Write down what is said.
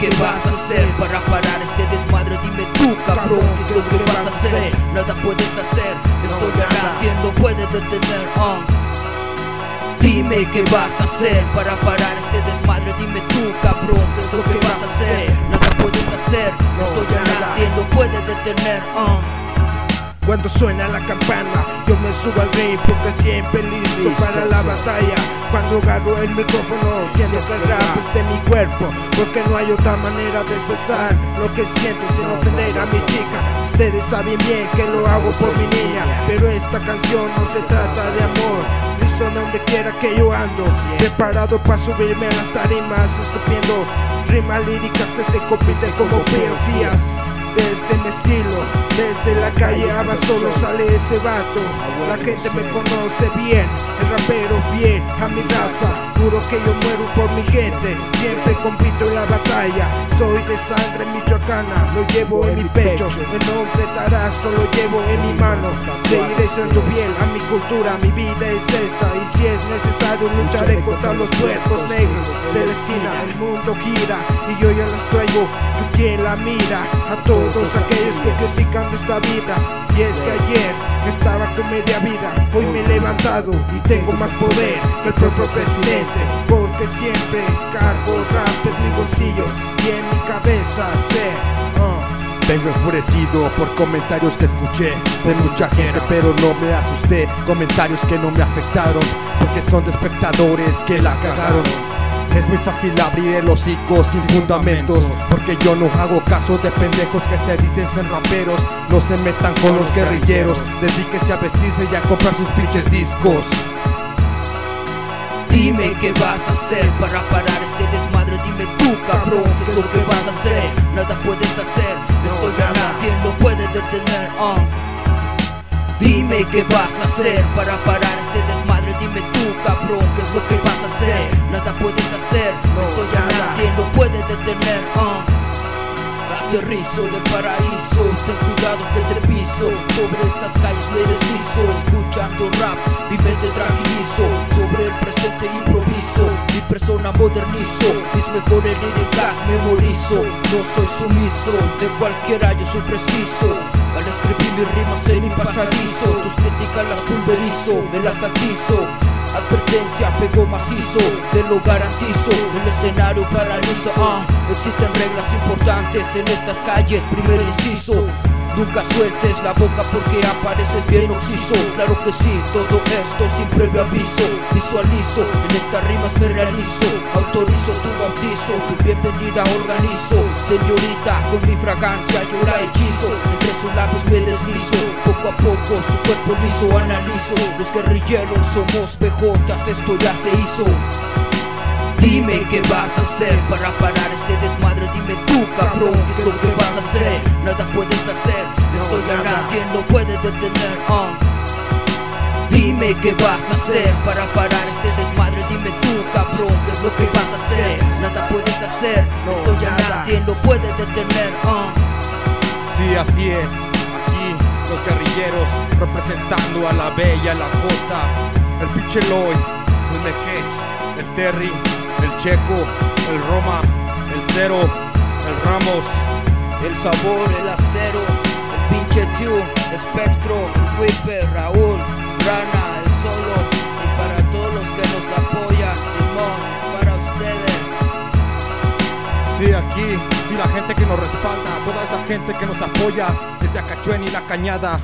qué vas a hacer para parar este desmadre. Dime tú, cabrón, ¿qué es lo que vas a hacer? Nada puedes hacer, estoy a nadie lo puede detener. Dime qué vas a hacer para parar este desmadre. Dime tú, cabrón, ¿qué es lo que vas a hacer? Nada puedes hacer, estoy a nadie lo puede detener. Cuando suena la campana, yo me subo al ring porque siempre listo para la batalla. Cuando agarro el micrófono, siento que el rap es de mi cuerpo, porque no hay otra manera de expresar lo que siento sin ofender a mi chica. Ustedes saben bien que lo hago por mi niña, pero esta canción no se trata de amor. Listo donde quiera que yo ando, preparado para subirme a las tarimas, escupiendo rimas líricas que se compiten como poesías. Desde mi estilo, desde la calle Aba solo sale ese vato. La gente me conoce bien, el rapero fiel a mi raza. Juro que yo muero por mi gente, siempre compito en la batalla. Soy de sangre michoacana, lo llevo en mi pecho. El nombre Tarasco lo llevo en mi mano. Seguiré siendo fiel a mi cultura, mi vida es esta. Y si es necesario lucharé contra los puercos negros de la esquina. El mundo gira y yo ya los traigo, quien la mira. A todos aquellos que critican de esta vida. Y es que ayer estaba con media vida, hoy me he levantado y tengo más poder que el propio presidente, porque siempre cargo rap en mis bolsillos y en mi cabeza sé. Vengo enfurecido por comentarios que escuché de mucha gente, pero no me asusté. Comentarios que no me afectaron, porque son de espectadores que la cagaron. Es muy fácil abrir el hocico sin fundamentos, porque yo no hago caso de pendejos que se dicen ser raperos. No se metan con los guerrilleros, dedíquense a vestirse y a comprar sus pinches discos. Dime qué vas a hacer para parar este desmadre. Dime tú, cabrón, qué es lo que vas a hacer. Nada puedes hacer, estoy a nadie lo puede detener. Dime qué vas a hacer para parar este desmadre. Dime tú, cabrón, qué es lo que vas a hacer. Nada puedes hacer, estoy a nadie lo puede detener. Aterrizo del paraíso, ten cuidado que te piso. Sobre estas calles me deslizo, escuchando rap, mi mente tranquilizo. Sobre el presente improviso, mi persona modernizo. Mis mejores líricas memorizo. No soy sumiso, de cualquiera yo soy preciso. Al escribir mis rimas en mi pasadizo, tus críticas las pulverizo, me las atizo. Advertencia, pego macizo, te lo garantizo. El escenario paraliza, existen reglas importantes en estas calles. Primer inciso, nunca sueltes la boca porque apareces bien oxiso. Claro que sí, todo esto sin previo aviso. Visualizo, en estas rimas me realizo. Autorizo tu bautizo, tu bienvenida organizo. Señorita, con mi fragancia yo la hechizo. Entre sus labios me deslizo, poco a poco su cuerpo liso analizo. Los guerrilleros somos PJs, esto ya se hizo. Dime qué vas a hacer para parar este desmadre. Dime tú, cabrón, qué es lo que vas a hacer. Nada puedes hacer, estoy a nadie lo puede detener. Dime qué vas a hacer para parar este desmadre. Dime tú, cabrón, qué es lo que vas a hacer. Nada puedes hacer, estoy a nadie lo puede detener. Sí, así es. Aquí los guerrilleros representando a la B y a la J. El pinche Lloyd, el Mekech, el Terry, el Checo, el Roma, el Cero, el Ramos, el Sabor, el Acero, el pinche Tiu, Espectro, el Whipper, Raúl, Rana, el Solo. Y para todos los que nos apoyan, Simón, es para ustedes. Sí, aquí, y la gente que nos respalda, toda esa gente que nos apoya desde Acachuén y La Cañada.